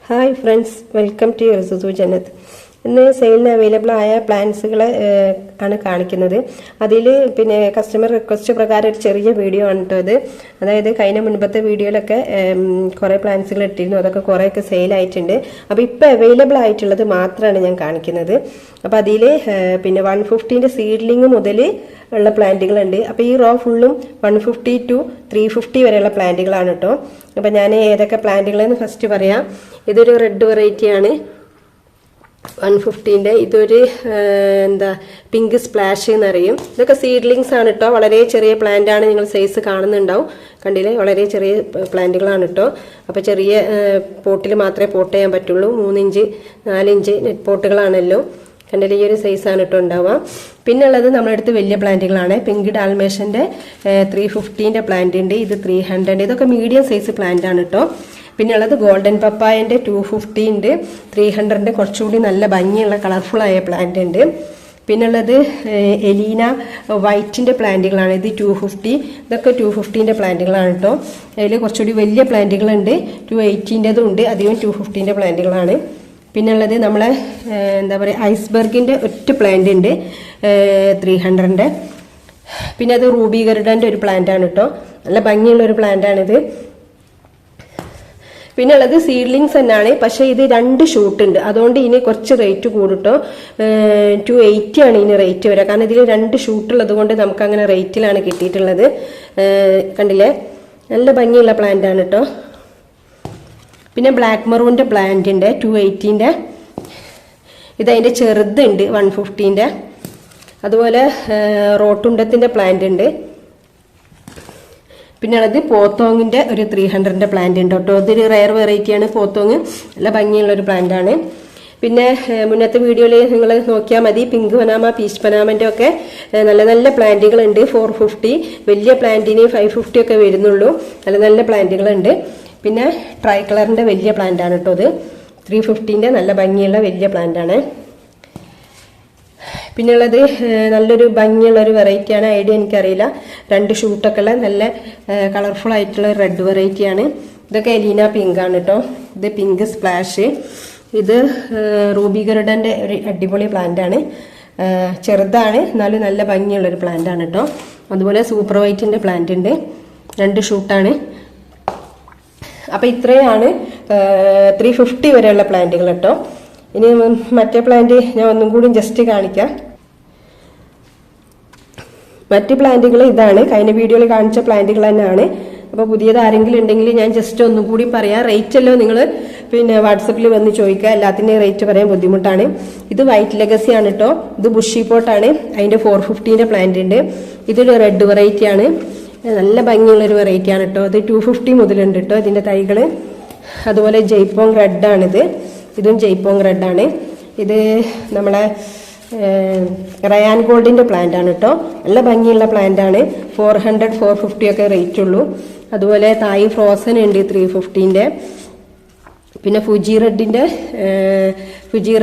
Hi friends, welcome to your Jannat. ഇന്ന് സെയിലിന് available ആയ പ്ലാൻസുകൾ ആണ് കാണിക്കുന്നത്. അതിൽ പിന്നെ കസ്റ്റമർ റിക്വസ്റ്റ് പ്രകാരം ഒരു ചെറിയ വീഡിയോ ആണ് കേട്ടോ ഇത്. അതായത് കഴിഞ്ഞ മുൻപത്തെ വീഡിയോയിലൊക്കെ കുറേ പ്ലാൻസുകൾ ഇട്ടിരുന്നു, അതൊക്കെ കുറേയൊക്കെ സെയിലായിട്ടുണ്ട്. അപ്പോൾ ഇപ്പോൾ അവൈലബിൾ ആയിട്ടുള്ളത് മാത്രമാണ് ഞാൻ കാണിക്കുന്നത്. അപ്പോൾ അതിൽ പിന്നെ 150 സീഡ്ലിങ് മുതൽ ഉള്ള പ്ലാന്റുകളുണ്ട്. അപ്പോൾ ഈ റോ ഫുള്ളും 150 to 350 വരെയുള്ള പ്ലാന്റുകളാണ് കേട്ടോ. അപ്പോൾ ഞാൻ ഏതൊക്കെ പ്ലാന്റുകളെന്ന് ഫസ്റ്റ് പറയാം. ഇതൊരു റെഡ് വെറൈറ്റിയാണ് 150. ഇതൊരു പിങ്ക് സ്പ്ലാഷ് എന്നറിയും. ഇതൊക്കെ സീഡ്ലിങ്സ് ആണ് കേട്ടോ. വളരെ ചെറിയ പ്ലാന്റ് ആണ്, നിങ്ങൾ സൈസ് കാണുന്നുണ്ടാവും. കണ്ടില്ലേ, വളരെ ചെറിയ പ്ലാന്റുകളാണ് കേട്ടോ. അപ്പോൾ ചെറിയ പോട്ടിൽ മാത്രമേ പോട്ട് ചെയ്യാൻ പറ്റുള്ളൂ. 3 ഇഞ്ച് 4 ഇഞ്ച് നെറ്റ് പോട്ടുകളാണല്ലോ. കണ്ടില്ലേ, ഈ ഒരു സൈസാണ് കേട്ടോ ഉണ്ടാവുക. പിന്നെ ഉള്ളത് നമ്മളടുത്ത് വലിയ പ്ലാന്റുകളാണ്. പിങ്ക് ഡാൽമേഷൻ്റെ 350 പ്ലാന്റ് ഉണ്ട്. ഇത് 300. ഇതൊക്കെ മീഡിയം സൈസ് പ്ലാന്റ് ആണ് കേട്ടോ. പിന്നെ ഉള്ളത് ഗോൾഡൻ പപ്പായൻ്റെ 250 ഉണ്ട്. 300 കുറച്ചുകൂടി നല്ല ഭംഗിയുള്ള കളർഫുൾ ആയ പ്ലാന്റ് ഉണ്ട്. പിന്നെ ഉള്ളത് എലീന വൈറ്റിൻ്റെ പ്ലാന്റുകളാണ്. ഇത് 250. ഇതൊക്കെ 250 പ്ലാന്റുകളാണ് കേട്ടോ. അതിൽ കുറച്ചുകൂടി വലിയ പ്ലാന്റുകളുണ്ട്. 280 ഉണ്ട്. അധികം 250 പ്ലാന്റുകളാണ്. പിന്നെ ഉള്ളത് നമ്മളെ ഐസ്ബർഗിൻ്റെ ഒറ്റ പ്ലാന്റ് ഉണ്ട് 300. പിന്നെ അത് റൂബി ഗരുഡൻ്റെ ഒരു പ്ലാന്റ് ആണ് കേട്ടോ. നല്ല ഭംഗിയുള്ള ഒരു പ്ലാന്റ് ആണിത്. പിന്നെ ഉള്ളത് സീഡ്ലിങ്സ് തന്നെയാണ്, പക്ഷേ ഇത് 2 ഷൂട്ട് ഉണ്ട്. അതുകൊണ്ട് ഇതിന് കുറച്ച് റേറ്റ് കൂടുട്ടോ. 280 ആണ് ഇതിന് റേറ്റ് വരിക. കാരണം ഇതിൽ 2 ഷൂട്ട് ഉള്ളത് കൊണ്ട് നമുക്ക് അങ്ങനെ റേറ്റിലാണ് കിട്ടിയിട്ടുള്ളത്. കണ്ടില്ലേ, നല്ല ഭംഗിയുള്ള പ്ലാന്റ് ആണ് കേട്ടോ. പിന്നെ ബ്ലാക്ക് മെറൂണിൻ്റെ പ്ലാന്റ് ഉണ്ട് 280. ഇതതിൻ്റെ ചെറുതുണ്ട് 150. അതുപോലെ റോട്ടുണ്ടത്തിൻ്റെ പ്ലാന്റ് ഉണ്ട്. പിന്നെ ഉള്ളത് പോത്തോങ്ങിൻ്റെ ഒരു 300 പ്ലാന്റ് ഉണ്ട് കേട്ടോ. ഇതൊരു റയർ വെറൈറ്റിയാണ് പോത്തോങ്. നല്ല ഭംഗിയുള്ളൊരു പ്ലാന്റ് ആണ്. പിന്നെ മുന്നത്തെ വീഡിയോയിൽ നിങ്ങൾ നോക്കിയാൽ മതി, പിങ്ക് പനാമ, പീച്ച് പനാമൻ്റെ ഒക്കെ നല്ല നല്ല പ്ലാന്റുകളുണ്ട്. 450. വലിയ പ്ലാന്റിന് 550 ഒക്കെ വരുന്നുള്ളൂ. നല്ല നല്ല പ്ലാന്റുകളുണ്ട്. പിന്നെ ട്രൈ കളറിൻ്റെ വലിയ പ്ലാന്റ് ആണ് കേട്ടോ. ഇത് 350 നല്ല ഭംഗിയുള്ള വലിയ പ്ലാന്റ് ആണ്. പിന്നെ ഉള്ളത് നല്ലൊരു ഭംഗിയുള്ള ഒരു വെറൈറ്റിയാണ്. ഐഡിയ എനിക്കറിയില്ല. 2 ഷൂട്ടൊക്കെ ഉള്ള നല്ല കളർഫുൾ ആയിട്ടുള്ള റെഡ് വെറൈറ്റിയാണ്. ഇതൊക്കെ എലീന പിങ്ക് ആണ് കേട്ടോ. ഇത് പിങ്ക് സ്പ്ലാഷ്. ഇത് റൂബി ഗരുഡൻ്റെ ഒരു അടിപൊളി പ്ലാന്റ് ആണ്. ചെറുതാണ്, എന്നാലും നല്ല ഭംഗിയുള്ളൊരു പ്ലാന്റ് ആണ് കേട്ടോ. അതുപോലെ സൂപ്പർ വൈറ്റിൻ്റെ പ്ലാന്റ് ഉണ്ട്. 2 ഷൂട്ടാണ്. അപ്പോൾ ഇത്രയാണ് 350 വരെയുള്ള പ്ലാന്റുകൾ കേട്ടോ. ഇനി മറ്റേ പ്ലാന്റ് ഞാൻ ഒന്നും കൂടി ജസ്റ്റ് കാണിക്കാം. മറ്റ് പ്ലാന്റുകൾ ഇതാണ്, കഴിഞ്ഞ വീഡിയോയിൽ കാണിച്ച പ്ലാന്റുകൾ തന്നെയാണ്. അപ്പോൾ പുതിയത് ആരെങ്കിലും ഉണ്ടെങ്കിൽ ഞാൻ ജസ്റ്റ് ഒന്നും കൂടി പറയാം. റേറ്റ് എല്ലോ നിങ്ങൾ പിന്നെ വാട്സപ്പിൽ വന്ന് ചോദിക്കുക. എല്ലാത്തിൻ്റെയും റേറ്റ് പറയാൻ ബുദ്ധിമുട്ടാണ്. ഇത് വൈറ്റ് ലെഗസി ആണ് കേട്ടോ. ഇത് ബുഷി പോട്ടാണ്. അതിൻ്റെ 450 പ്ലാന്റ് ഉണ്ട്. ഇതൊരു റെഡ് വെറൈറ്റി ആണ്. നല്ല ഭംഗിയുള്ളൊരു വെറൈറ്റി ആണ് കേട്ടോ. ഇത് 250 മുതലുണ്ട് കേട്ടോ ഇതിൻ്റെ തൈകൾ. അതുപോലെ ജയ്പോങ് റെഡ് ആണിത്. ഇതും ജയ്പോങ് റെഡ് ആണ്. ഇത് നമ്മളെ റയാൻ ഗോൾഡിൻ്റെ പ്ലാന്റ് ആണ് കേട്ടോ. നല്ല ഭംഗിയുള്ള പ്ലാന്റ് ആണ്. 400 450 ഒക്കെ റേറ്റ് ഉള്ളൂ. അതുപോലെ തായ് ഫ്രോസൺ ഉണ്ട് 350. പിന്നെ ഫുജി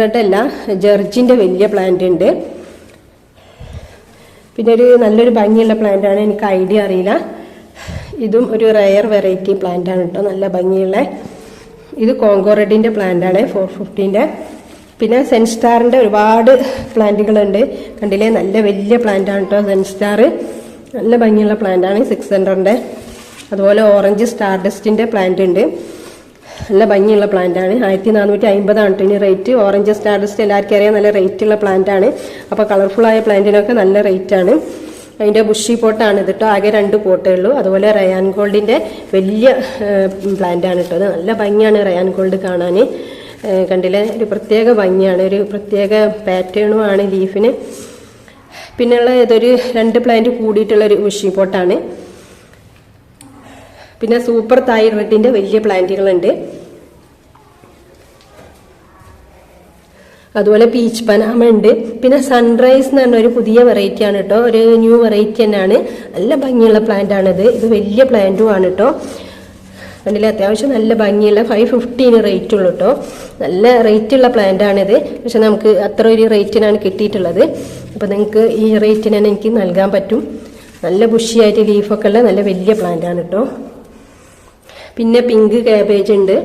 റെഡ് അല്ല, ജർജിൻ്റെ വലിയ പ്ലാന്റ് ഉണ്ട്. പിന്നെ ഒരു നല്ലൊരു ഭംഗിയുള്ള പ്ലാന്റ് ആണ്. എനിക്ക് ഐഡിയ അറിയില്ല. ഇതും ഒരു റയർ വെറൈറ്റി പ്ലാന്റ് ആണ് കേട്ടോ. നല്ല ഭംഗിയുള്ള. ഇത് കോങ്കോ റെഡിൻ്റെ പ്ലാന്റ് ആണ് 450. പിന്നെ സെൻസ്റ്റാറിൻ്റെ ഒരുപാട് പ്ലാന്റുകളുണ്ട്. കണ്ടില്ലേ, നല്ല വലിയ പ്ലാന്റ് ആണ് കേട്ടോ സെൻസ്റ്റാർ. നല്ല ഭംഗിയുള്ള പ്ലാന്റ് ആണ് 600. അതുപോലെ ഓറഞ്ച് സ്റ്റാർഡസ്റ്റിൻ്റെ പ്ലാന്റ് ഉണ്ട്. നല്ല ഭംഗിയുള്ള പ്ലാന്റ് ആണ്. 1450 ആണ് ഇനി റേറ്റ്. ഓറഞ്ച് സ്റ്റാർഡസ്റ്റ് എല്ലാവർക്കും അറിയാം, നല്ല റേറ്റുള്ള പ്ലാന്റ് ആണ്. അപ്പോൾ കളർഫുള്ളായ പ്ലാന്റിനൊക്കെ നല്ല റേറ്റ് ആണ്. അതിൻ്റെ ബുഷി പോട്ടാണ് ഇത് കേട്ടോ. ആകെ 2 പോട്ടേ ഉള്ളൂ. അതുപോലെ റയാൻ ഗോൾഡിൻ്റെ വലിയ പ്ലാന്റ് ആണ് കേട്ടോ. അത് നല്ല ഭംഗിയാണ് റയാൻ ഗോൾഡ് കാണാൻ. കണ്ടില്ലേ, ഒരു പ്രത്യേക ഭംഗിയാണ്, ഒരു പ്രത്യേക പാറ്റേണും ആണ് ലീഫിന്. പിന്നെയുള്ള ഇതൊരു 2 പ്ലാന്റ് കൂടിയിട്ടുള്ളൊരു ബുഷി പോട്ടാണ്. പിന്നെ സൂപ്പർ തായ് റെഡിൻ്റെ വലിയ പ്ലാന്റുകളുണ്ട്. അതുപോലെ പീച്ച് പനാമ ഉണ്ട്. പിന്നെ സൺറൈസ് എന്ന് പറഞ്ഞ ഒരു പുതിയ വെറൈറ്റി ആണ് കേട്ടോ. ഒരു ന്യൂ വെറൈറ്റി തന്നെയാണ്. നല്ല ഭംഗിയുള്ള പ്ലാന്റ് ആണിത്. ഇത് വലിയ പ്ലാന്റും ആണ് കേട്ടോ. കണ്ടില്ലേ, അത്യാവശ്യം നല്ല ഭംഗിയുള്ള 550 റേറ്റ് ഉള്ളൂ കേട്ടോ. നല്ല റേറ്റുള്ള പ്ലാന്റ് ആണിത്. പക്ഷെ നമുക്ക് അത്ര ഒരു റേറ്റിനാണ് കിട്ടിയിട്ടുള്ളത്. അപ്പോൾ നിങ്ങൾക്ക് ഈ റേറ്റിന് തന്നെ എനിക്ക് നൽകാൻ പറ്റും. നല്ല ബുഷിയായിട്ട് ലീഫൊക്കെ ഉള്ള നല്ല വലിയ പ്ലാന്റ് ആണ് കേട്ടോ. പിന്നെ പിങ്ക് കാബേജ് ഉണ്ട്.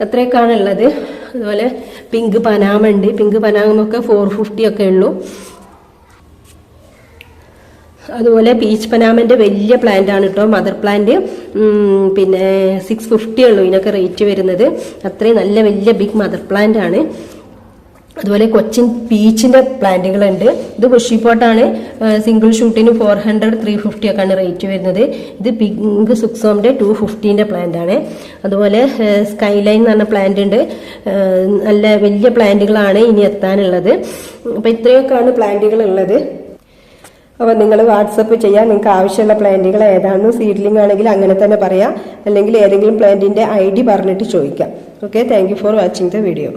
അത്രയൊക്കെയാണ് ഉള്ളത്. അതുപോലെ പിങ്ക് പനാമ ഉണ്ട്. പിങ്ക് പനാമൊക്കെ 450 ഒക്കെ ഉള്ളൂ. അതുപോലെ പീച്ച് പനാമൻ്റെ വലിയ പ്ലാന്റ് ആണ് കേട്ടോ, മദർ പ്ലാന്റ്. പിന്നെ 650 ഉള്ളൂ ഇതിനൊക്കെ റേറ്റ് വരുന്നത്. അത്രയും നല്ല വലിയ ബിഗ് മദർ പ്ലാന്റ് ആണ്. അതുപോലെ കൊച്ചിൻ പീച്ചിന്റെ പ്ലാന്റുകളുണ്ട്. ഇത് ബുഷി പോട്ടാണ്. സിംഗിൾ ഷൂട്ടിന് 400 350 ഒക്കെയാണ് റേറ്റ് വരുന്നത്. ഇത് പിങ്ക് സുക്സോമിന്റെ 250ന്റെ പ്ലാന്റ് ആണ്. അതുപോലെ സ്കൈലൈൻ എന്ന് പറഞ്ഞ പ്ലാന്റ് ഉണ്ട്. നല്ല വലിയ പ്ലാന്റുകളാണ് ഇനി എത്താനുള്ളത്. അപ്പൊ ഇത്രയൊക്കെയാണ് പ്ലാന്റുകൾ ഉള്ളത്. അപ്പോൾ നിങ്ങൾ വാട്സപ്പ് ചെയ്യാൻ നിങ്ങൾക്ക് ആവശ്യമുള്ള പ്ലാന്റുകൾ ഏതാണെന്ന്, സീഡ്ലിംഗ് ആണെങ്കിൽ അങ്ങനെ തന്നെ പറയാം, അല്ലെങ്കിൽ ഏതെങ്കിലും പ്ലാന്റിന്റെ ID പറഞ്ഞിട്ട് ചോദിക്കാം. Okay, thank you for watching the video.